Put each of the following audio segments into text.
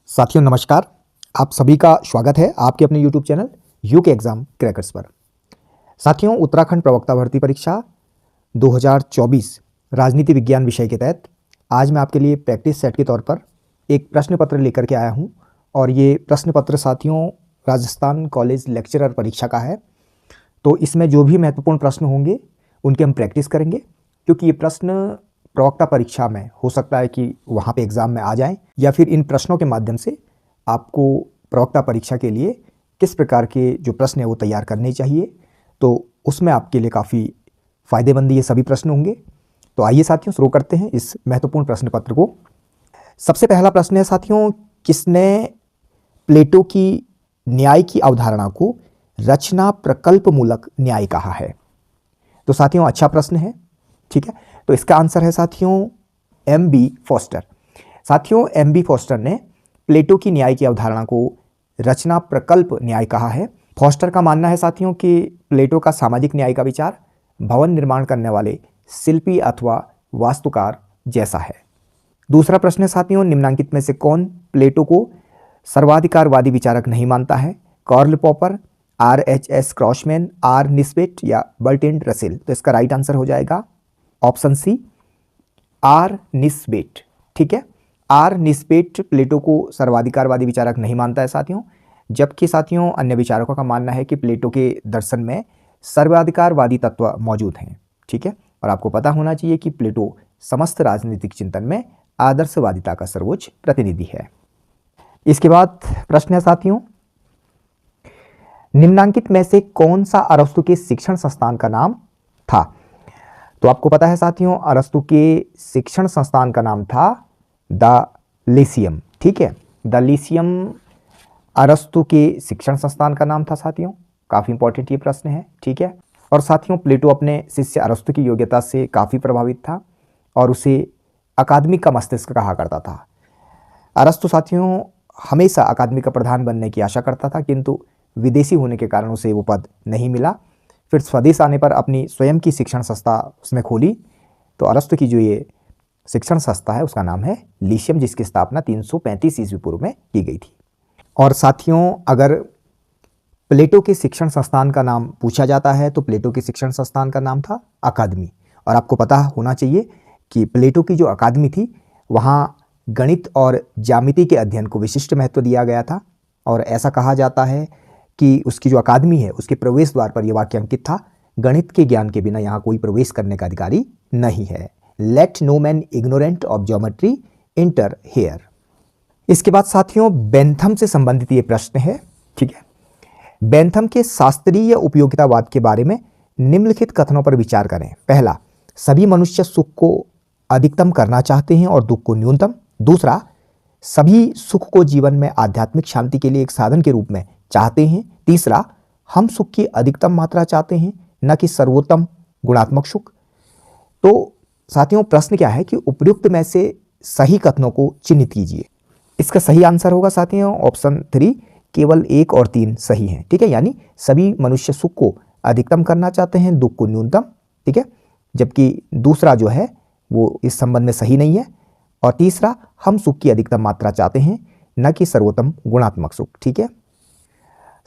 साथियों नमस्कार। आप सभी का स्वागत है आपके अपने YouTube channel UK exam crackers पर। साथियों उत्तराखंड प्रवक्ता भर्ती परीक्षा 2024 राजनीति विज्ञान विषय के तहत आज मैं आपके लिए प्रैक्टिस सेट के तौर पर एक प्रश्न पत्र लेकर के आया हूं और ये प्रश्न पत्र साथियों राजस्थान कॉलेज लेक्चरर परीक्षा का है। तो इसमें जो भी महत्वपूर्ण प्रश्न होंगे उनकी हम प्रैक्टिस करेंगे, क्योंकि ये प्रश्न प्रवक्ता परीक्षा में हो सकता है कि वहाँ पे एग्ज़ाम में आ जाएं, या फिर इन प्रश्नों के माध्यम से आपको प्रवक्ता परीक्षा के लिए किस प्रकार के जो प्रश्न है वो तैयार करने चाहिए, तो उसमें आपके लिए काफ़ी फ़ायदेमंद ये सभी प्रश्न होंगे। तो आइए साथियों शुरू करते हैं इस महत्वपूर्ण प्रश्न पत्र को। सबसे पहला प्रश्न है साथियों, किसने प्लेटो की न्याय की अवधारणा को रचना प्रकल्प मूलक न्याय कहा है? तो साथियों अच्छा प्रश्न है, ठीक है। तो इसका आंसर है साथियों M.B. फॉस्टर। साथियों M.B. फॉस्टर ने प्लेटो की न्याय की अवधारणा को रचना प्रकल्प न्याय कहा है। फॉस्टर का मानना है साथियों कि प्लेटो का सामाजिक न्याय का विचार भवन निर्माण करने वाले शिल्पी अथवा वास्तुकार जैसा है। दूसरा प्रश्न है साथियों, निम्नांकित में से कौन प्लेटो को सर्वाधिकारवादी विचारक नहीं मानता है? Karl Popper, R.H.S. Crossman, R. Nisbet या बर्ट्रैंड रसेल? तो इसका राइट आंसर हो जाएगा ऑप्शन सी, R. निस्बेट। ठीक है, R. निस्बेट प्लेटो को सर्वाधिकारवादी विचारक नहीं मानता है साथियों, जबकि साथियों अन्य विचारकों का मानना है कि प्लेटो के दर्शन में सर्वाधिकारवादी तत्व मौजूद हैं। ठीक है, और आपको पता होना चाहिए कि प्लेटो समस्त राजनीतिक चिंतन में आदर्शवादिता का सर्वोच्च प्रतिनिधि है। इसके बाद प्रश्न है साथियों, निम्नांकित में से कौन सा अरस्तु के शिक्षण संस्थान का नाम था? तो आपको पता है साथियों अरस्तु के शिक्षण संस्थान का नाम था द लिसियम। ठीक है, द लिसियम अरस्तु के शिक्षण संस्थान का नाम था साथियों। काफी इंपॉर्टेंट ये प्रश्न है, ठीक है। और साथियों प्लेटो अपने शिष्य अरस्तु की योग्यता से काफी प्रभावित था और उसे अकादमिक का मस्तिष्क कहा करता था। अरस्तु साथियों हमेशा अकादमी का प्रधान बनने की आशा करता था, किंतु विदेशी होने के कारण उसे वो पद नहीं मिला। फिर स्वदेश आने पर अपनी स्वयं की शिक्षण संस्था उसने खोली। तो अरस्तु की जो ये शिक्षण संस्था है उसका नाम है लिसियम, जिसकी स्थापना 335 ईस्वी पूर्व में की गई थी। और साथियों अगर प्लेटो के शिक्षण संस्थान का नाम पूछा जाता है तो प्लेटो के शिक्षण संस्थान का नाम था अकादमी। और आपको पता होना चाहिए कि प्लेटो की जो अकादमी थी वहाँ गणित और ज्यामिति के अध्ययन को विशिष्ट महत्व दिया गया था। और ऐसा कहा जाता है कि उसकी जो अकादमी है उसके प्रवेश द्वार पर यह वाक्य अंकित था, गणित के ज्ञान के बिना यहाँ कोई प्रवेश करने का अधिकारी नहीं है। Let no man ignorant of geometry enter here. इसके बाद साथियों बेंथम से संबंधित ये प्रश्न है, ठीक है। बेंथम के शास्त्रीय उपयोगितावाद के बारे में निम्नलिखित कथनों पर विचार करें। पहला, सभी मनुष्य सुख को अधिकतम करना चाहते हैं और दुख को न्यूनतम। दूसरा, सभी सुख को जीवन में आध्यात्मिक शांति के लिए एक साधन के रूप में चाहते हैं। तीसरा, हम सुख की अधिकतम मात्रा चाहते हैं, न कि सर्वोत्तम गुणात्मक सुख। तो साथियों प्रश्न क्या है कि उपयुक्त में से सही कथनों को चिन्हित कीजिए। इसका सही आंसर होगा साथियों ऑप्शन 3, केवल 1 और 3 सही हैं। ठीक है, यानी सभी मनुष्य सुख को अधिकतम करना चाहते हैं, दुख को न्यूनतम। ठीक है, जबकि दूसरा जो है वो इस संबंध में सही नहीं है। और तीसरा, हम सुख की अधिकतम मात्रा चाहते हैं, न कि सर्वोत्तम गुणात्मक सुख। ठीक है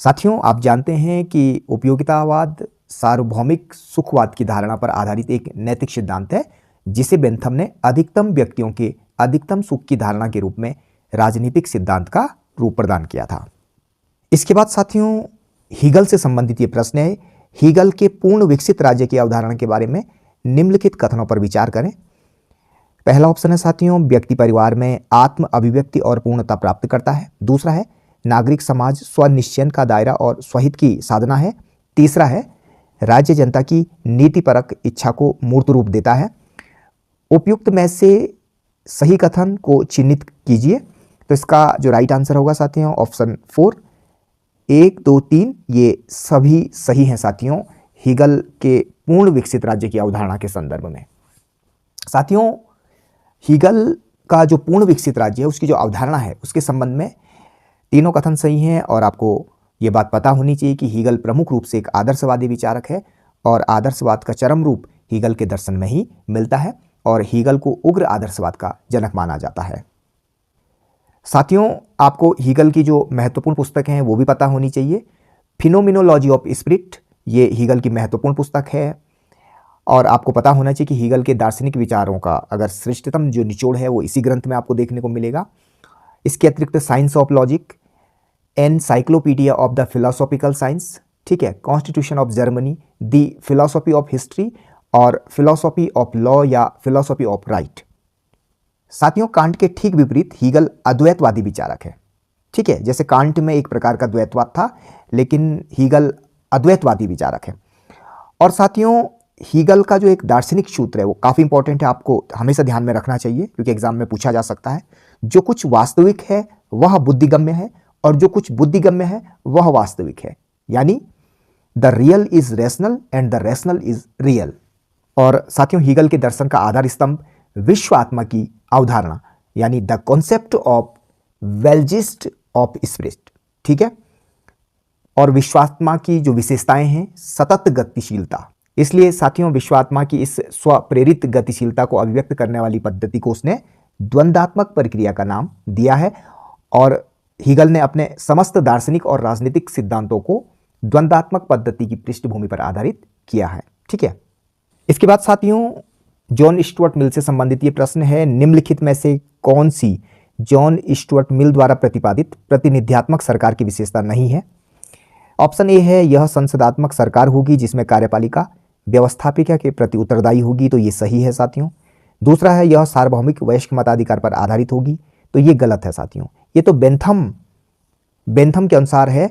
साथियों, आप जानते हैं कि उपयोगितावाद सार्वभौमिक सुखवाद की धारणा पर आधारित एक नैतिक सिद्धांत है, जिसे बेंथम ने अधिकतम व्यक्तियों के अधिकतम सुख की धारणा के रूप में राजनीतिक सिद्धांत का रूप प्रदान किया था। इसके बाद साथियों हीगल से संबंधित ये प्रश्न है, हीगल के पूर्ण विकसित राज्य की अवधारणा के बारे में निम्नलिखित कथनों पर विचार करें। पहला ऑप्शन है साथियों, व्यक्ति परिवार में आत्म अभिव्यक्ति और पूर्णता प्राप्त करता है। दूसरा है, नागरिक समाज स्वनिश्चयन का दायरा और स्वहित की साधना है। तीसरा है, राज्य जनता की नीतिपरक इच्छा को मूर्त रूप देता है। उपयुक्त में से सही कथन को चिन्हित कीजिए। तो इसका जो राइट आंसर होगा साथियों ऑप्शन 4, 1, 2, 3 ये सभी सही हैं साथियों हीगल के पूर्ण विकसित राज्य की अवधारणा के संदर्भ में। साथियों हीगल का जो पूर्ण विकसित राज्य है उसकी जो अवधारणा है उसके संबंध में तीनों कथन सही हैं। और आपको ये बात पता होनी चाहिए कि हीगल प्रमुख रूप से एक आदर्शवादी विचारक है और आदर्शवाद का चरम रूप हीगल के दर्शन में ही मिलता है और हीगल को उग्र आदर्शवाद का जनक माना जाता है। साथियों, आपको हीगल की जो महत्वपूर्ण पुस्तकें हैं वो भी पता होनी चाहिए। फिनोमिनोलॉजी ऑफ स्पिरिट, ये हीगल की महत्वपूर्ण पुस्तक है। और आपको पता होना चाहिए कि हीगल के दार्शनिक विचारों का अगर श्रेष्ठतम जो निचोड़ है वो इसी ग्रंथ में आपको देखने को मिलेगा। इसके अतिरिक्त science of logic, encyclopedia of the philosophical science, ठीक है, constitution of Germany, the philosophy of history और फिलोसॉफी ऑफ लॉ या फिलोसॉफी ऑफ राइट। साथियों, कांट के ठीक विपरीत हीगल अद्वैतवादी विचारक है। ठीक है, जैसे कांट में एक प्रकार का द्वैतवाद था, लेकिन हीगल अद्वैतवादी विचारक है। और साथियों, हीगल का जो एक दार्शनिक सूत्र है वो काफ़ी इंपॉर्टेंट है, आपको हमेशा ध्यान में रखना चाहिए क्योंकि एग्जाम में पूछा जा सकता है। जो कुछ वास्तविक है वह बुद्धिगम्य है और जो कुछ बुद्धिगम्य है वह वास्तविक है, यानी the real is rational and the rational is real. और साथियों, हीगल के दर्शन का आधार स्तंभ विश्व आत्मा की अवधारणा, यानी द कॉन्सेप्ट ऑफ वेल्जिस्ट ऑफ स्पिरिट, ठीक है। और विश्वात्मा की जो विशेषताएं हैं, सतत गतिशीलता। इसलिए साथियों, विश्वात्मा की इस स्वप्रेरित गतिशीलता को अभिव्यक्त करने वाली पद्धति को उसने द्वंद्वात्मक प्रक्रिया का नाम दिया है। और हीगल ने अपने समस्त दार्शनिक और राजनीतिक सिद्धांतों को द्वंद्वात्मक पद्धति की पृष्ठभूमि पर आधारित किया है, ठीक है। इसके बाद साथियों, जॉन स्टुअर्ट मिल से संबंधित ये प्रश्न है, निम्नलिखित में से कौन सी जॉन स्टुअर्ट मिल द्वारा प्रतिपादित प्रतिनिध्यात्मक सरकार की विशेषता नहीं है? ऑप्शन ए है, यह संसदात्मक सरकार होगी जिसमें कार्यपालिका व्यवस्थापिका के प्रति उत्तरदायी होगी, तो ये सही है साथियों। दूसरा है, यह सार्वभौमिक वयस्क मताधिकार पर आधारित होगी, तो ये गलत है साथियों। ये तो बेंथम के अनुसार है,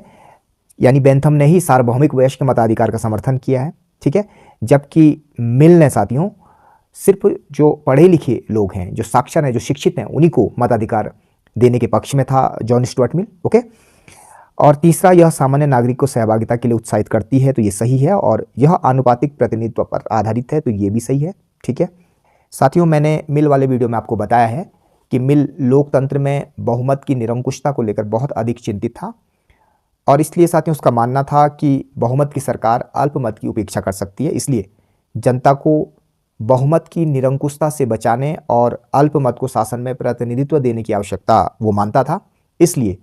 यानी बेंथम ने ही सार्वभौमिक वयस्क मताधिकार का समर्थन किया है, ठीक है। जबकि मिल ने साथियों सिर्फ जो पढ़े लिखे लोग हैं, जो साक्षर हैं, जो शिक्षित हैं, उन्हीं को मताधिकार देने के पक्ष में था जॉन स्टुअर्ट मिल, ओके। और तीसरा, यह सामान्य नागरिक को सहभागिता के लिए उत्साहित करती है, तो ये सही है। और यह आनुपातिक प्रतिनिधित्व पर आधारित है, तो ये भी सही है, ठीक है। साथियों, मैंने मिल वाले वीडियो में आपको बताया है कि मिल लोकतंत्र में बहुमत की निरंकुशता को लेकर बहुत अधिक चिंतित था और इसलिए साथियों उसका मानना था कि बहुमत की सरकार अल्पमत की उपेक्षा कर सकती है। इसलिए जनता को बहुमत की निरंकुशता से बचाने और अल्पमत को शासन में प्रतिनिधित्व देने की आवश्यकता वो मानता था। इसलिए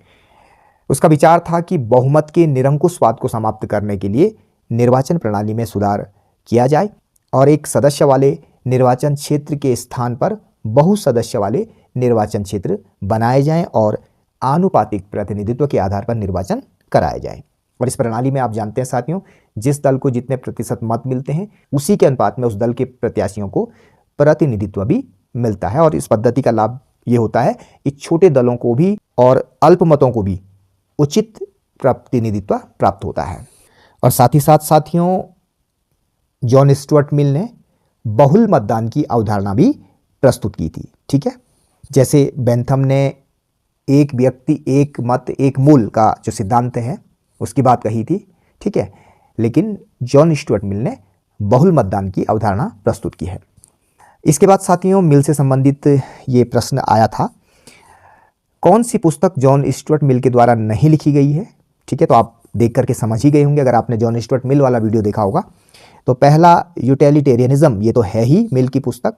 उसका विचार था कि बहुमत के निरंकुशवाद को समाप्त करने के लिए निर्वाचन प्रणाली में सुधार किया जाए और एक सदस्य वाले निर्वाचन क्षेत्र के स्थान पर बहु सदस्य वाले निर्वाचन क्षेत्र बनाए जाएं और आनुपातिक प्रतिनिधित्व के आधार पर निर्वाचन कराया जाए। और इस प्रणाली में आप जानते हैं साथियों, जिस दल को जितने प्रतिशत मत मिलते हैं उसी के अनुपात में उस दल के प्रत्याशियों को प्रतिनिधित्व भी मिलता है। और इस पद्धति का लाभ ये होता है कि छोटे दलों को भी और अल्पमतों को भी उचित प्रतिनिधित्व प्राप्त होता है। और साथ ही साथ साथियों, जॉन स्टुअर्ट मिल ने बहुल मतदान की अवधारणा भी प्रस्तुत की थी, ठीक है। जैसे बेंथम ने एक व्यक्ति एक मत एक मूल का जो सिद्धांत है उसकी बात कही थी, ठीक है, लेकिन जॉन स्टुअर्ट मिल ने बहुल मतदान की अवधारणा प्रस्तुत की है। इसके बाद साथियों, मिल से संबंधित ये प्रश्न आया था, कौन सी पुस्तक जॉन स्टुअर्ट मिल के द्वारा नहीं लिखी गई है? ठीक है, तो आप देख करके समझ ही गए होंगे अगर आपने जॉन स्टुअर्ट मिल वाला वीडियो देखा होगा। तो पहला यूटिलिटेरियनिज्म, ये तो है ही मिल की पुस्तक,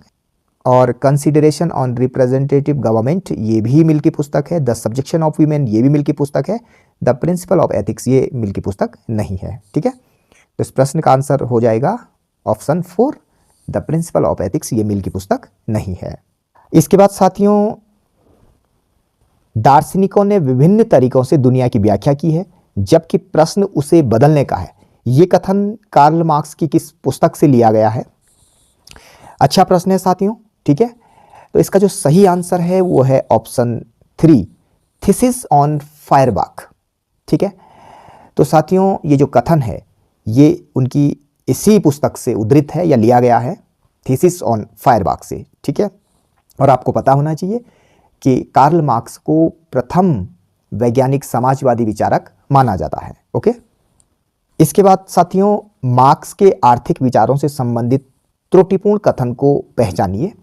और कंसिडरेशन ऑन रिप्रेजेंटेटिव गवर्नमेंट ये भी मिल की पुस्तक है, द सब्जेक्शन ऑफ वीमेन ये भी मिल की पुस्तक है, द प्रिंसिपल ऑफ एथिक्स ये मिल की पुस्तक नहीं है, ठीक है। तो इस प्रश्न का आंसर हो जाएगा option 4, the principle of ethics ये मिल की पुस्तक नहीं है। इसके बाद साथियों, दार्शनिकों ने विभिन्न तरीकों से दुनिया की व्याख्या की है जबकि प्रश्न उसे बदलने का है। ये कथन कार्ल मार्क्स की किस पुस्तक से लिया गया है? अच्छा प्रश्न है साथियों, ठीक है। तो इसका जो सही आंसर है वो है ऑप्शन 3, थीसिस ऑन फायरबाख, ठीक है। तो साथियों, ये जो कथन है ये उनकी इसी पुस्तक से उद्धृत है या लिया गया है, थीसिस ऑन फायरबाख से, ठीक है। और आपको पता होना चाहिए कि कार्ल मार्क्स को प्रथम वैज्ञानिक समाजवादी विचारक माना जाता है, ओके। इसके बाद साथियों, मार्क्स के आर्थिक विचारों से संबंधित त्रुटिपूर्ण कथन को पहचानिए।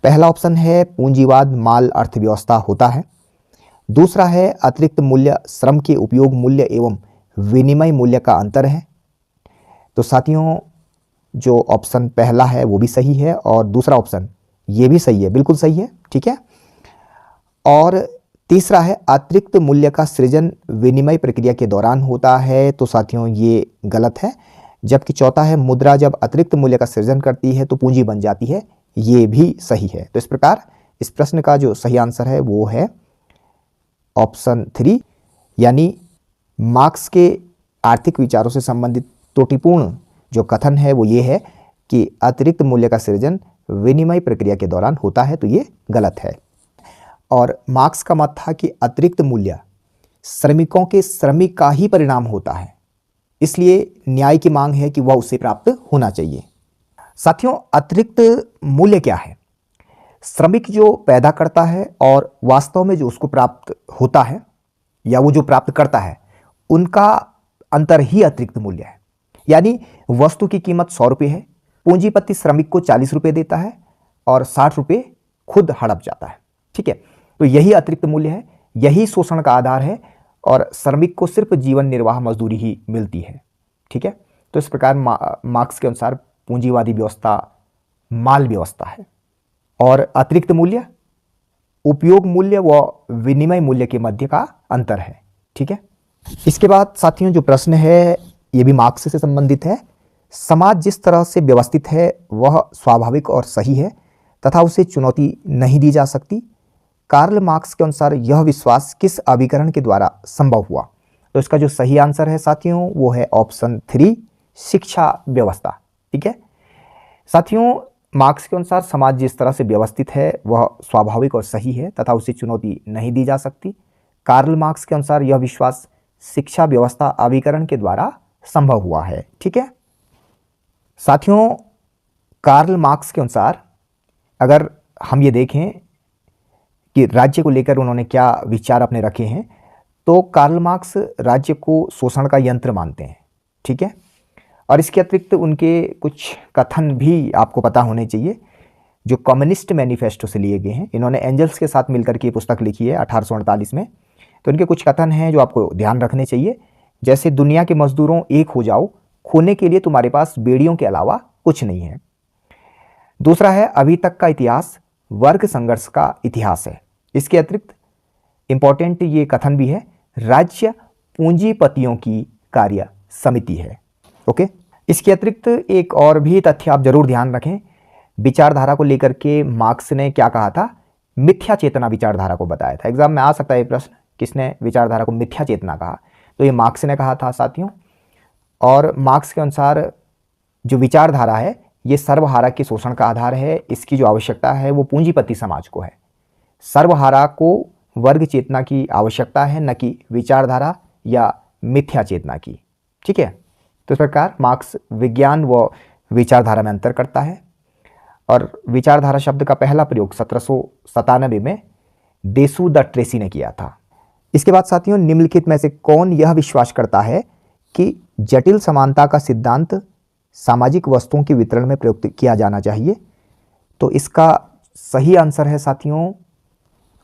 पहला ऑप्शन है पूंजीवाद माल अर्थव्यवस्था होता है। दूसरा है अतिरिक्त मूल्य श्रम के उपयोग मूल्य एवं विनिमय मूल्य का अंतर है। तो साथियों, जो ऑप्शन पहला है वो भी सही है और दूसरा ऑप्शन ये भी सही है, बिल्कुल सही है, ठीक है। और तीसरा है अतिरिक्त मूल्य का सृजन विनिमय प्रक्रिया के दौरान होता है, तो साथियों ये गलत है। जबकि चौथा है मुद्रा जब अतिरिक्त मूल्य का सृजन करती है तो पूंजी बन जाती है, ये भी सही है। तो इस प्रकार इस प्रश्न का जो सही आंसर है वो है ऑप्शन 3, यानी मार्क्स के आर्थिक विचारों से संबंधित त्रुटिपूर्ण जो कथन है वो ये है कि अतिरिक्त मूल्य का सृजन विनिमय प्रक्रिया के दौरान होता है, तो ये गलत है। और मार्क्स का मत था कि अतिरिक्त मूल्य श्रमिकों के श्रमिक का ही परिणाम होता है, इसलिए न्याय की मांग है कि वह उसे प्राप्त होना चाहिए। साथियों, अतिरिक्त मूल्य क्या है? श्रमिक जो पैदा करता है और वास्तव में जो उसको प्राप्त होता है या वो जो प्राप्त करता है, उनका अंतर ही अतिरिक्त मूल्य है। यानी वस्तु की कीमत 100 रुपये है, पूंजीपति श्रमिक को 40 रुपये देता है और 60 रुपये खुद हड़प जाता है। ठीक है, तो यही अतिरिक्त मूल्य है, यही शोषण का आधार है और श्रमिक को सिर्फ जीवन निर्वाह मजदूरी ही मिलती है। ठीक है, तो इस प्रकार मार्क्स के अनुसार पूंजीवादी व्यवस्था माल व्यवस्था है और अतिरिक्त मूल्य उपयोग मूल्य व विनिमय मूल्य के मध्य का अंतर है। ठीक है, इसके बाद साथियों जो प्रश्न है ये भी मार्क्स से संबंधित है। समाज जिस तरह से व्यवस्थित है वह स्वाभाविक और सही है तथा उसे चुनौती नहीं दी जा सकती। कार्ल मार्क्स के अनुसार यह विश्वास किस अभिकरण के द्वारा संभव हुआ? तो इसका जो सही आंसर है साथियों वो है ऑप्शन 3, शिक्षा व्यवस्था। ठीक है साथियों, मार्क्स के अनुसार समाज जिस तरह से व्यवस्थित है वह स्वाभाविक और सही है तथा उसे चुनौती नहीं दी जा सकती। कार्ल मार्क्स के अनुसार यह विश्वास शिक्षा व्यवस्था अभिकरण के द्वारा संभव हुआ है। ठीक है साथियों, कार्ल मार्क्स के अनुसार अगर हम ये देखें कि राज्य को लेकर उन्होंने क्या विचार अपने रखे हैं, तो कार्ल मार्क्स राज्य को शोषण का यंत्र मानते हैं। ठीक है, और इसके अतिरिक्त उनके कुछ कथन भी आपको पता होने चाहिए जो कम्युनिस्ट मैनिफेस्टो से लिए गए हैं। इन्होंने एंजल्स के साथ मिलकर के पुस्तक लिखी है 1848 में। तो इनके कुछ कथन हैं जो आपको ध्यान रखने चाहिए, जैसे दुनिया के मजदूरों एक हो जाओ, खोने के लिए तुम्हारे पास बेड़ियों के अलावा कुछ नहीं है। दूसरा है अभी तक का इतिहास वर्ग संघर्ष का इतिहास है। इसके अतिरिक्त इंपॉर्टेंट ये कथन भी है, राज्य पूंजीपतियों की कार्य समिति है। ओके, इसके अतिरिक्त एक और भी तथ्य आप जरूर ध्यान रखें, विचारधारा को लेकर के मार्क्स ने क्या कहा था? मिथ्या चेतना विचारधारा को बताया था। एग्जाम में आ सकता है ये प्रश्न, किसने विचारधारा को मिथ्या चेतना कहा? तो ये मार्क्स ने कहा था साथियों। और मार्क्स के अनुसार जो विचारधारा है ये सर्वहारा के शोषण का आधार है। इसकी जो आवश्यकता है वो पूंजीपति समाज को है। सर्वहारा को वर्ग चेतना की आवश्यकता है, न कि विचारधारा या मिथ्या चेतना की। ठीक है, तो इस प्रकार मार्क्स विज्ञान व विचारधारा में अंतर करता है। और विचारधारा शब्द का पहला प्रयोग 1797 में देसू द ट्रेसी ने किया था। इसके बाद साथियों, निम्नलिखित में से कौन यह विश्वास करता है कि जटिल समानता का सिद्धांत सामाजिक वस्तुओं के वितरण में प्रयुक्त किया जाना चाहिए? तो इसका सही आंसर है साथियों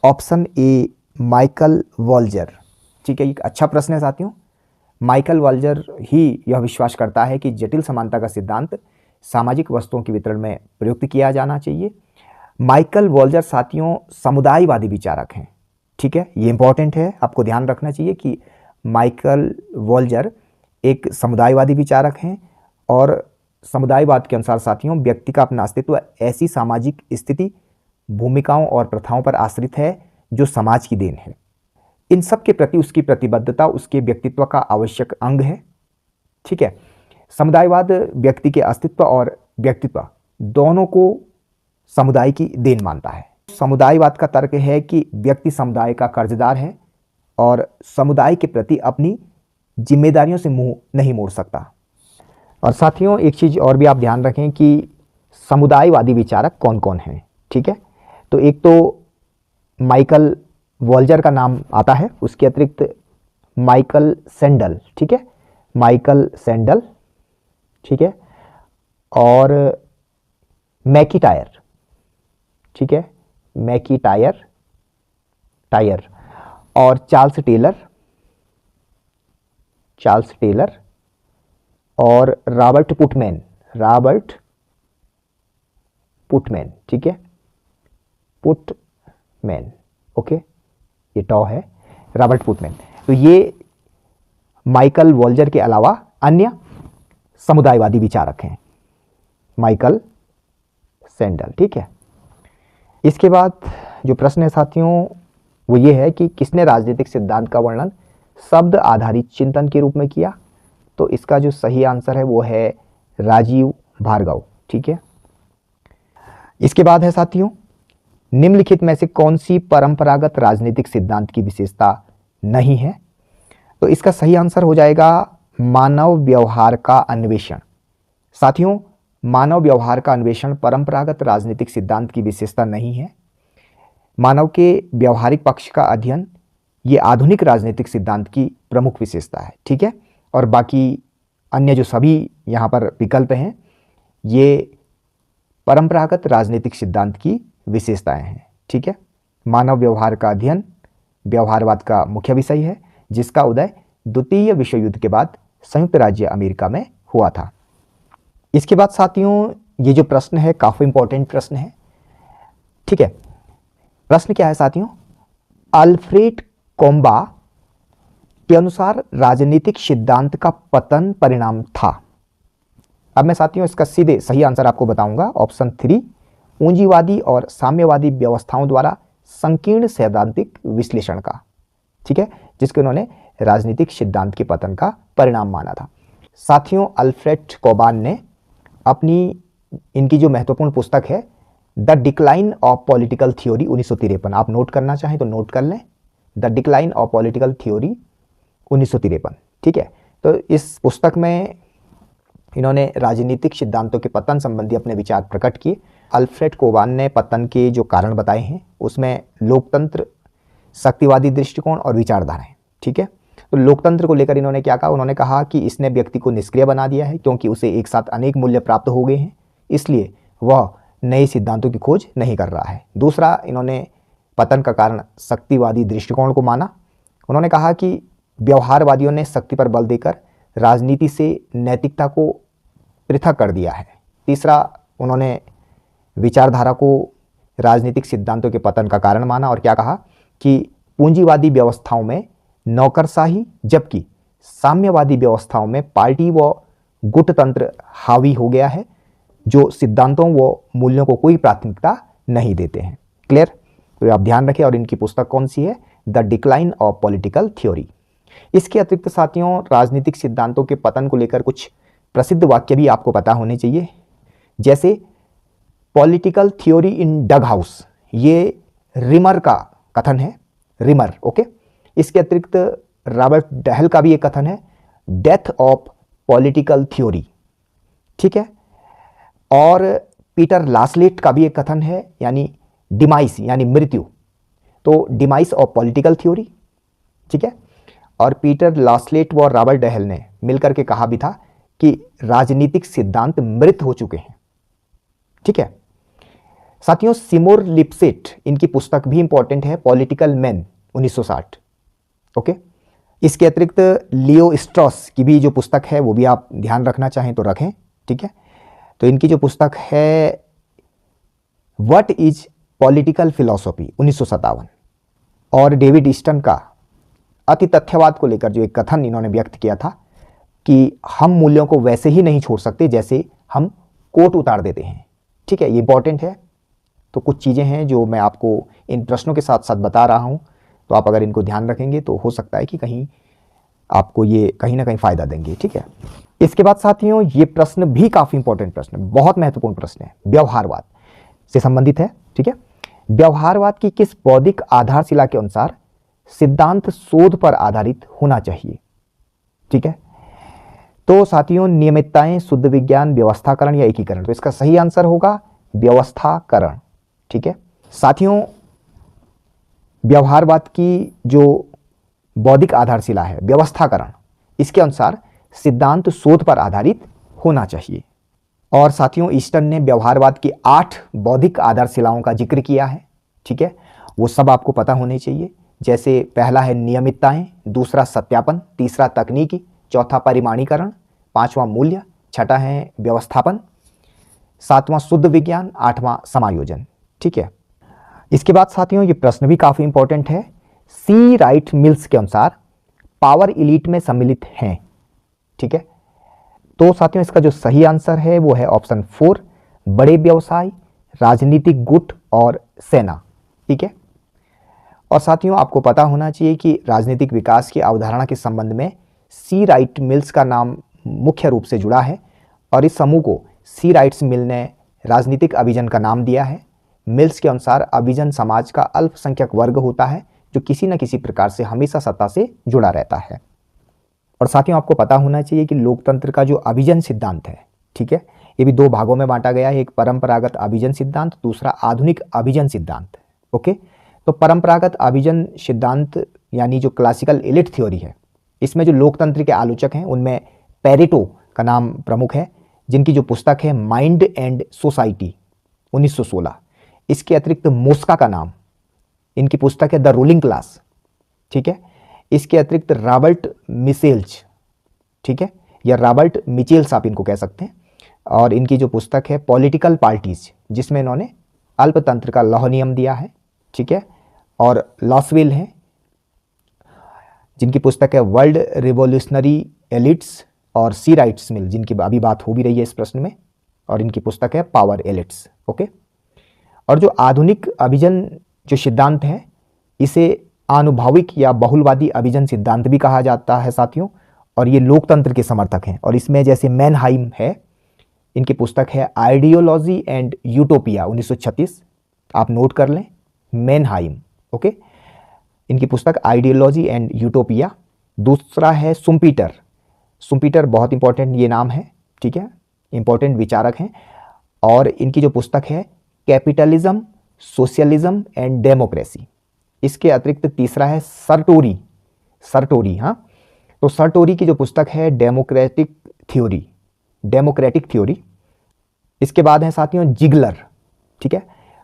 ऑप्शन ए, माइकल वॉल्जर। ठीक है, एक अच्छा प्रश्न है साथियों। माइकल वॉल्जर ही यह विश्वास करता है कि जटिल समानता का सिद्धांत सामाजिक वस्तुओं के वितरण में प्रयुक्त किया जाना चाहिए। माइकल वॉल्जर साथियों समुदायवादी विचारक हैं। ठीक है, ये इंपॉर्टेंट है, आपको ध्यान रखना चाहिए कि माइकल वॉल्जर एक समुदायवादी विचारक हैं और समुदायवाद के अनुसार साथियों व्यक्ति का अपना अस्तित्व ऐसी सामाजिक स्थिति, भूमिकाओं और प्रथाओं पर आश्रित है जो समाज की देन है। इन सब के प्रति उसकी प्रतिबद्धता उसके व्यक्तित्व का आवश्यक अंग है। ठीक है, समुदायवाद व्यक्ति के अस्तित्व और व्यक्तित्व दोनों को समुदाय की देन मानता है। समुदायवाद का तर्क है कि व्यक्ति समुदाय का कर्जदार है और समुदाय के प्रति अपनी जिम्मेदारियों से मुंह नहीं मोड़ सकता। और साथियों एक चीज़ और भी आप ध्यान रखें कि समुदायवादी विचारक कौन कौन हैं। ठीक है, तो एक तो माइकल वॉल्जर का नाम आता है, उसके अतिरिक्त माइकल सेंडल। ठीक है, माइकल सेंडल। ठीक है, और मैकीटायर। ठीक है, मैकीटायर टायर और चार्ल्स टेलर, चार्ल्स टेलर और रॉबर्ट पुटमैन, रॉबर्ट पुटमैन। ठीक है, पुटमैन। ओके, ये टॉ है, रॉबर्ट पुटमैन। तो ये माइकल वॉल्जर के अलावा अन्य समुदायवादी विचारक हैं, माइकल सैंडल। ठीक है, इसके बाद जो प्रश्न है साथियों वो ये है कि किसने राजनीतिक सिद्धांत का वर्णन शब्द आधारित चिंतन के रूप में किया? तो इसका जो सही आंसर है वो है राजीव भार्गव। ठीक है, इसके बाद है साथियों, निम्नलिखित में से कौन सी परंपरागत राजनीतिक सिद्धांत की विशेषता नहीं है? तो इसका सही आंसर हो जाएगा मानव व्यवहार का अन्वेषण। साथियों, मानव व्यवहार का अन्वेषण परंपरागत राजनीतिक सिद्धांत की विशेषता नहीं है। मानव के व्यवहारिक पक्ष का अध्ययन ये आधुनिक राजनीतिक सिद्धांत की प्रमुख विशेषता है। ठीक है, और बाकी अन्य जो सभी यहाँ पर विकल्प हैं ये परंपरागत राजनीतिक सिद्धांत की विशेषताएं हैं। ठीक है, मानव व्यवहार का अध्ययन व्यवहारवाद का मुख्य विषय है, जिसका उदय द्वितीय विश्व युद्ध के बाद संयुक्त राज्य अमेरिका में हुआ था। इसके बाद साथियों ये जो प्रश्न है काफी इंपॉर्टेंट प्रश्न है। ठीक है, प्रश्न क्या है साथियों? अल्फ्रेड कोम्बा के अनुसार राजनीतिक सिद्धांत का पतन परिणाम था। अब मैं साथियों इसका सीधे सही आंसर आपको बताऊंगा। ऑप्शन 3, पूंजीवादी और साम्यवादी व्यवस्थाओं द्वारा संकीर्ण सैद्धांतिक विश्लेषण का। ठीक है, जिसके उन्होंने राजनीतिक सिद्धांत के पतन का परिणाम माना था। साथियों, अल्फ्रेड कोबान ने अपनी इनकी जो महत्वपूर्ण पुस्तक है the decline of political theory 1953, आप नोट करना चाहें तो नोट कर लें, the decline of political theory 1953। ठीक है, तो इस पुस्तक में इन्होंने राजनीतिक सिद्धांतों के पतन संबंधी अपने विचार प्रकट किए। अल्फ्रेड कोबान ने पतन के जो कारण बताए हैं उसमें लोकतंत्र, शक्तिवादी दृष्टिकोण और विचारधाराएं। ठीक है, तो लोकतंत्र को लेकर इन्होंने क्या कहा? उन्होंने कहा कि इसने व्यक्ति को निष्क्रिय बना दिया है क्योंकि उसे एक साथ अनेक मूल्य प्राप्त हो गए हैं, इसलिए वह नए सिद्धांतों की खोज नहीं कर रहा है। दूसरा, इन्होंने पतन का कारण शक्तिवादी दृष्टिकोण को माना। उन्होंने कहा कि व्यवहारवादियों ने शक्ति पर बल देकर राजनीति से नैतिकता को पृथक कर दिया है। तीसरा, उन्होंने विचारधारा को राजनीतिक सिद्धांतों के पतन का कारण माना और क्या कहा कि पूंजीवादी व्यवस्थाओं में नौकरशाही जबकि साम्यवादी व्यवस्थाओं में पार्टी व गुटतंत्र हावी हो गया है, जो सिद्धांतों व मूल्यों को कोई प्राथमिकता नहीं देते हैं। क्लियर? तो आप ध्यान रखें। और इनकी पुस्तक कौन सी है? The decline of political theory. इसके अतिरिक्त साथियों राजनीतिक सिद्धांतों के पतन को लेकर कुछ प्रसिद्ध वाक्य भी आपको पता होने चाहिए, जैसे पॉलिटिकल थ्योरी इन डग हाउस, ये रिमर का कथन है, रिमर। ओके, इसके अतिरिक्त रॉबर्ट डहल का भी एक कथन है, डेथ ऑफ पॉलिटिकल थ्योरी। ठीक है, और पीटर लासलेट का भी एक कथन है, यानी डिमाइस यानी मृत्यु, तो डिमाइस ऑफ पॉलिटिकल थ्योरी। ठीक है, और पीटर लासलेट व रॉबर्ट डहल ने मिलकर के कहा भी था कि राजनीतिक सिद्धांत मृत हो चुके हैं। ठीक है साथियों, सिमोर लिपसेट, इनकी पुस्तक भी इंपॉर्टेंट है, पॉलिटिकल मैन 1960। ओके, इसके अतिरिक्त लियो स्ट्रॉस की भी जो पुस्तक है वो भी आप ध्यान रखना चाहें तो रखें। ठीक है, तो इनकी जो पुस्तक है व्हाट इज पॉलिटिकल फिलॉसफी 1957, और डेविड ईस्टन का अति तथ्यवाद को लेकर जो एक कथन इन्होंने व्यक्त किया था कि हम मूल्यों को वैसे ही नहीं छोड़ सकते जैसे हम कोट उतार देते हैं। ठीक है, ये इंपॉर्टेंट है। तो कुछ चीज़ें हैं जो मैं आपको इन प्रश्नों के साथ साथ बता रहा हूं, तो आप अगर इनको ध्यान रखेंगे तो हो सकता है कि कहीं आपको ये कहीं ना कहीं फ़ायदा देंगे। ठीक है, इसके बाद साथियों ये प्रश्न भी काफ़ी इंपॉर्टेंट प्रश्न है, बहुत महत्वपूर्ण प्रश्न है, व्यवहारवाद से संबंधित है। ठीक है, व्यवहारवाद की किस बौद्धिक आधारशिला के अनुसार सिद्धांत शोध पर आधारित होना चाहिए? ठीक है, तो साथियों नियमितताएं, शुद्ध विज्ञान, व्यवस्थाकरण या एकीकरण, तो इसका सही आंसर होगा व्यवस्थाकरण। ठीक है साथियों, व्यवहारवाद की जो बौद्धिक आधारशिला है व्यवस्थाकरण, इसके अनुसार सिद्धांत शोध पर आधारित होना चाहिए। और साथियों ईस्टन ने व्यवहारवाद की 8 बौद्धिक आधारशिलाओं का जिक्र किया है। ठीक है, वो सब आपको पता होने चाहिए, जैसे पहला है नियमितताएं, दूसरा सत्यापन, तीसरा तकनीकी, चौथा परिमाणीकरण, पांचवा मूल्य, छठा है व्यवस्थापन, सातवां शुद्ध विज्ञान, आठवां समायोजन। ठीक है, इसके बाद साथियों ये प्रश्न भी काफ़ी इंपॉर्टेंट है, सी राइट मिल्स के अनुसार पावर इलीट में सम्मिलित हैं। ठीक है, तो साथियों इसका जो सही आंसर है वो है ऑप्शन 4, बड़े व्यवसाय, राजनीतिक गुट और सेना। ठीक है, और साथियों आपको पता होना चाहिए कि राजनीतिक विकास की अवधारणा के संबंध में सी राइट मिल्स का नाम मुख्य रूप से जुड़ा है और इस समूह को सी राइट्स मिल ने राजनीतिक अभिजन का नाम दिया है। मिल्स के अनुसार अभिजन समाज का अल्पसंख्यक वर्ग होता है जो किसी न किसी प्रकार से हमेशा सत्ता से जुड़ा रहता है। और साथियों आपको पता होना चाहिए कि लोकतंत्र का जो अभिजन सिद्धांत है, ठीक है, ये भी दो भागों में बांटा गया है, एक परंपरागत अभिजन सिद्धांत, दूसरा आधुनिक अभिजन सिद्धांत। ओके, तो परंपरागत अभिजन सिद्धांत यानी जो क्लासिकल एलिट थ्योरी है, इसमें जो लोकतंत्र के आलोचक हैं उनमें पेरेटो का नाम प्रमुख है, जिनकी जो पुस्तक है माइंड एंड सोसाइटी 1916। इसके अतिरिक्त मोस्का का नाम, इनकी पुस्तक है द रूलिंग क्लास। ठीक है, इसके अतिरिक्त रॉबर्ट मिचेल्स, ठीक है, या रॉबर्ट मिचेल्स आप इनको कह सकते हैं, और इनकी जो पुस्तक है पॉलिटिकल पार्टीज, जिसमें इन्होंने अल्पतंत्र का लौह नियम दिया है। ठीक है, और लॉसवेल हैं जिनकी पुस्तक है वर्ल्ड रिवोल्यूशनरी एलिट्स, और सी राइट्स मिल जिनकी अभी बात हो भी रही है इस प्रश्न में, और इनकी पुस्तक है पावर एलिट्स। ओके, और जो आधुनिक अभिजन जो सिद्धांत है इसे आनुभाविक या बहुलवादी अभिजन सिद्धांत भी कहा जाता है साथियों, और ये लोकतंत्र के समर्थक हैं। और इसमें जैसे मैनहाइम है, इनकी पुस्तक है आइडियोलॉजी एंड यूटोपिया 1936, आप नोट कर लें, मैनहाइम। ओके, इनकी पुस्तक आइडियोलॉजी एंड यूटोपिया। दूसरा है सुम्पीटर, सुम्पीटर बहुत इंपॉर्टेंट ये नाम है, ठीक है, इंपॉर्टेंट विचारक हैं, और इनकी जो पुस्तक है कैपिटलिज्म, सोशलिज्म एंड डेमोक्रेसी। इसके अतिरिक्त तीसरा है सरटोरी, सरटोरी, हाँ, तो सरटोरी की जो पुस्तक है डेमोक्रेटिक थ्योरी, डेमोक्रेटिक थ्योरी। इसके बाद है साथियों जिगलर, ठीक है,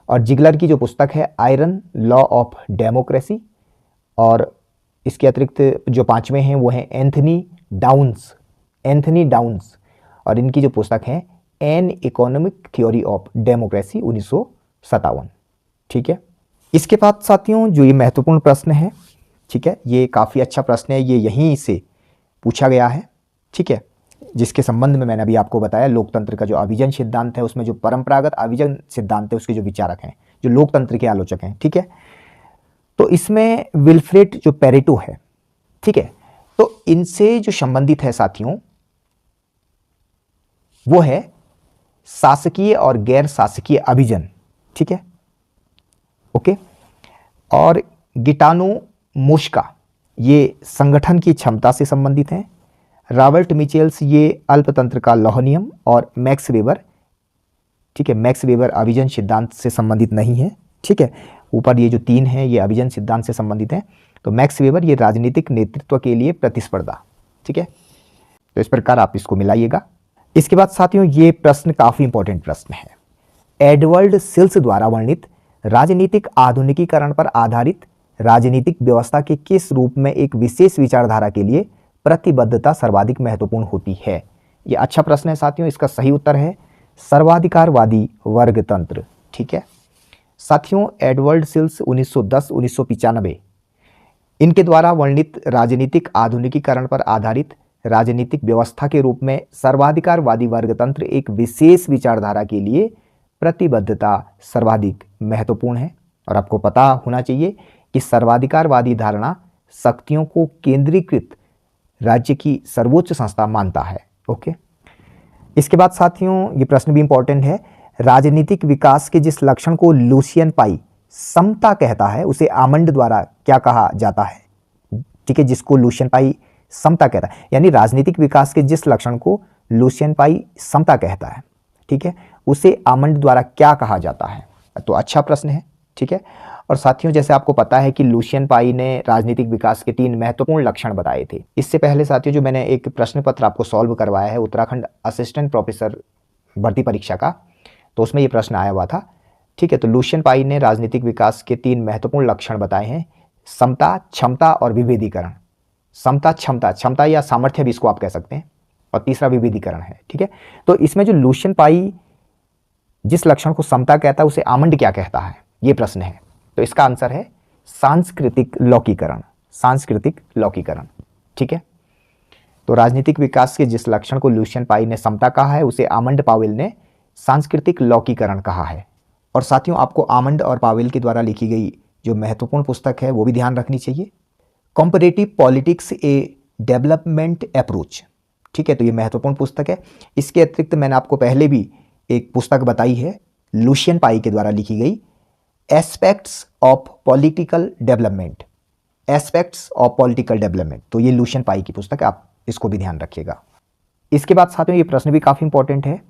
और जिगलर की जो पुस्तक है आयरन लॉ ऑफ डेमोक्रेसी। और इसके अतिरिक्त जो पांचवें हैं वो हैं एंथनी डाउन्स, एंथनी डाउन्स, और इनकी जो पुस्तक है an economic theory of democracy 1957। ठीक है, इसके बाद साथियों जो ये महत्वपूर्ण प्रश्न है, ठीक है, ये काफ़ी अच्छा प्रश्न है, ये यहीं से पूछा गया है। ठीक है, जिसके संबंध में मैंने अभी आपको बताया लोकतंत्र का जो अभिजन सिद्धांत है उसमें जो परंपरागत अभिजन सिद्धांत है उसके जो विचारक हैं, जो लोकतंत्र के आलोचक हैं। ठीक है, तो इसमें विल्फ्रेड जो पेरेटो है, ठीक है, तो इनसे जो संबंधित है साथियों वो है शासकीय और गैर शासकीय अभिजन। ठीक है, ओके, और गिटानो मोस्का ये संगठन की क्षमता से संबंधित हैं। रॉबर्ट मिचेल्स ये अल्पतंत्र का लौह नियम, और मैक्स वेबर, ठीक है, मैक्स वेबर अभिजन सिद्धांत से संबंधित नहीं है। ठीक है, ऊपर ये जो तीन हैं ये अभिजन सिद्धांत से संबंधित हैं, तो मैक्स वेबर ये राजनीतिक नेतृत्व के लिए प्रतिस्पर्धा। ठीक है, तो इस प्रकार आप इसको मिलाइएगा। इसके बाद साथियों ये प्रश्न काफ़ी इंपॉर्टेंट प्रश्न है। एडवर्ड सिल्स द्वारा वर्णित राजनीतिक आधुनिकीकरण पर आधारित राजनीतिक व्यवस्था के किस रूप में एक विशेष विचारधारा के लिए प्रतिबद्धता सर्वाधिक महत्वपूर्ण होती है? ये अच्छा प्रश्न है साथियों, इसका सही उत्तर है सर्वाधिकारवादी वर्गतंत्र। ठीक है साथियों, एडवर्ड सिल्स 1910-1995 इनके द्वारा वर्णित राजनीतिक आधुनिकीकरण पर आधारित राजनीतिक व्यवस्था के रूप में सर्वाधिकारवादी वर्गतंत्र एक विशेष विचारधारा के लिए प्रतिबद्धता सर्वाधिक महत्वपूर्ण है। और आपको पता होना चाहिए कि सर्वाधिकारवादी धारणा शक्तियों को केंद्रीकृत राज्य की सर्वोच्च संस्था मानता है। ओके, इसके बाद साथियों ये प्रश्न भी इंपॉर्टेंट है। राजनीतिक विकास के जिस लक्षण को लुसियन पाई समता कहता है उसे आमंड द्वारा क्या कहा जाता है? ठीक है, जिसको लुसियन पाई समता कहता है, यानी राजनीतिक विकास के जिस लक्षण को लुसियन पाई समता कहता है, ठीक है, उसे आमंड द्वारा क्या कहा जाता है? तो अच्छा प्रश्न है। ठीक है, और साथियों जैसे आपको पता है कि लुसियन पाई ने राजनीतिक विकास के 3 महत्वपूर्ण लक्षण बताए थे। इससे पहले साथियों जो मैंने एक प्रश्न पत्र आपको सॉल्व करवाया है उत्तराखंड असिस्टेंट प्रोफेसर भर्ती परीक्षा का, तो उसमें ये प्रश्न आया हुआ था। ठीक है, तो लुसियन पाई ने राजनीतिक विकास के 3 महत्वपूर्ण लक्षण बताए हैं, समता, क्षमता और विभेदीकरण। समता, क्षमता, क्षमता या सामर्थ्य भी इसको आप कह सकते हैं, और तीसरा विभेदीकरण है। ठीक है, तो इसमें जो लुसियन पाई जिस लक्षण को समता कहता है उसे आमंड क्या कहता है, ये प्रश्न है। तो इसका आंसर है सांस्कृतिक लौकीकरण, सांस्कृतिक लौकीकरण। ठीक है, तो राजनीतिक विकास के जिस लक्षण को लुशियन पाई ने समता कहा है उसे आमंड पावेल ने सांस्कृतिक लौकीकरण कहा है। और साथियों, आपको आमंड और पावेल के द्वारा लिखी गई जो महत्वपूर्ण पुस्तक है वो भी ध्यान रखनी चाहिए, कॉम्परेटिव पॉलिटिक्स ए डेवलपमेंट अप्रोच। ठीक है, तो ये महत्वपूर्ण पुस्तक है। इसके अतिरिक्त मैंने आपको पहले भी एक पुस्तक बताई है लुशियन पाई के द्वारा लिखी गई, aspects of political development, aspects of political development. तो ये लुशियन पाई की पुस्तक है, आप इसको भी ध्यान रखिएगा। इसके बाद साथियों, ये प्रश्न भी काफी इंपॉर्टेंट है,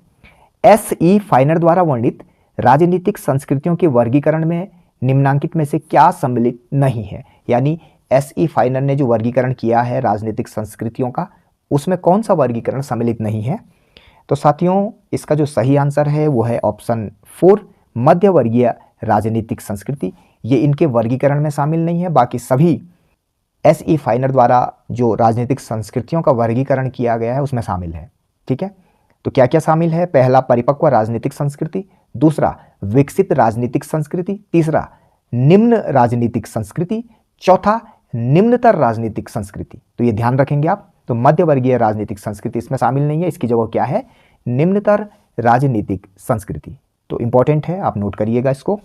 S.E. फाइनर द्वारा वर्णित राजनीतिक संस्कृतियों के वर्गीकरण में निम्नांकित में से क्या सम्मिलित नहीं है। यानी S.E. फाइनर ने जो वर्गीकरण किया है राजनीतिक संस्कृतियों का, उसमें कौन सा वर्गीकरण सम्मिलित नहीं है। तो साथियों, इसका जो सही आंसर है वो है ऑप्शन 4, मध्य वर्गीय राजनीतिक संस्कृति। ये इनके वर्गीकरण में शामिल नहीं है, बाकी सभी S.E. फाइनर द्वारा जो राजनीतिक संस्कृतियों का वर्गीकरण किया गया है उसमें शामिल है। ठीक है, तो क्या क्या शामिल है, पहला परिपक्व राजनीतिक संस्कृति, दूसरा विकसित राजनीतिक संस्कृति, तीसरा निम्न राजनीतिक संस्कृति, चौथा निम्नतर राजनीतिक संस्कृति। तो ये ध्यान रखेंगे आप। तो मध्य वर्गीय राजनीतिक संस्कृति इसमें शामिल नहीं है, इसकी जगह क्या है, निम्नतर राजनीतिक संस्कृति। तो इंपॉर्टेंट है, आप नोट करिएगा इसको।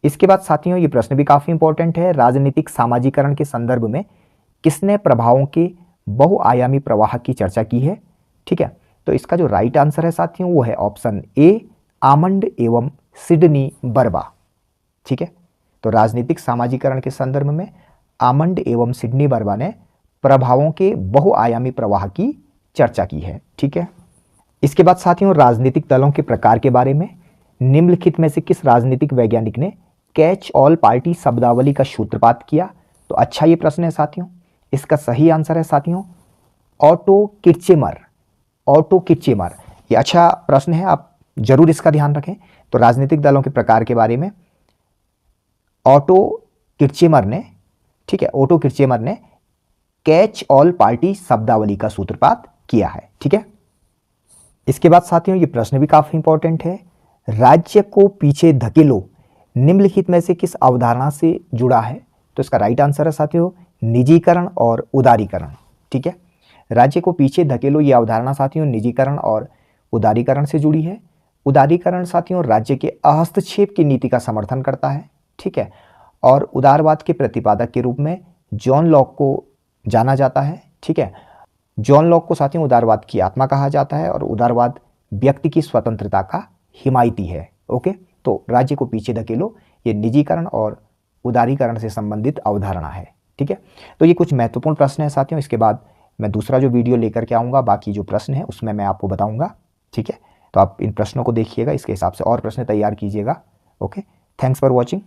इसके बाद साथियों, ये प्रश्न भी काफी इंपॉर्टेंट है, राजनीतिक सामाजिकरण के संदर्भ में किसने प्रभावों के बहुआयामी प्रवाह की चर्चा की है। ठीक है, तो इसका जो राइट आंसर है साथियों वो है ऑप्शन ए, आमंड एवं सिडनी बर्बा। ठीक है, तो राजनीतिक सामाजिकरण के संदर्भ में आमंड एवं सिडनी बर्बा ने प्रभावों के बहुआयामी प्रवाह की चर्चा की है। ठीक है, इसके बाद साथियों, राजनीतिक दलों के प्रकार के बारे में निम्नलिखित में से किस राजनीतिक वैज्ञानिक ने कैच ऑल पार्टी शब्दावली का सूत्रपात किया। तो अच्छा ये प्रश्न है साथियों, इसका सही आंसर है साथियों ऑटो किर्चेमर, ऑटो किर्चेमर। ये अच्छा प्रश्न है, आप जरूर इसका ध्यान रखें। तो राजनीतिक दलों के प्रकार के बारे में ऑटो किर्चेमर ने, ठीक है, ऑटो किर्चेमर ने कैच ऑल पार्टी शब्दावली का सूत्रपात किया है। ठीक है, इसके बाद साथियों, ये प्रश्न भी काफी इंपॉर्टेंट है, राज्य को पीछे धकेलो निम्नलिखित में से किस अवधारणा से जुड़ा है। तो इसका राइट आंसर है साथियों निजीकरण और उदारीकरण। ठीक है, राज्य को पीछे धकेलो ये अवधारणा साथियों निजीकरण और उदारीकरण से जुड़ी है। उदारीकरण साथियों राज्य के हस्तक्षेप की नीति का समर्थन करता है। ठीक है, और उदारवाद के प्रतिपादक के रूप में जॉन लॉक को जाना जाता है। ठीक है, जॉन लॉक को साथियों उदारवाद की आत्मा कहा जाता है और उदारवाद व्यक्ति की स्वतंत्रता का हिमायती है। ओके, तो राज्य को पीछे धकेलो ये निजीकरण और उदारीकरण से संबंधित अवधारणा है। ठीक है, तो ये कुछ महत्वपूर्ण प्रश्न है साथियों। इसके बाद मैं दूसरा जो वीडियो लेकर के आऊँगा, बाकी जो प्रश्न है उसमें मैं आपको बताऊँगा। ठीक है, तो आप इन प्रश्नों को देखिएगा, इसके हिसाब से और प्रश्न तैयार कीजिएगा। Okay, thanks for watching.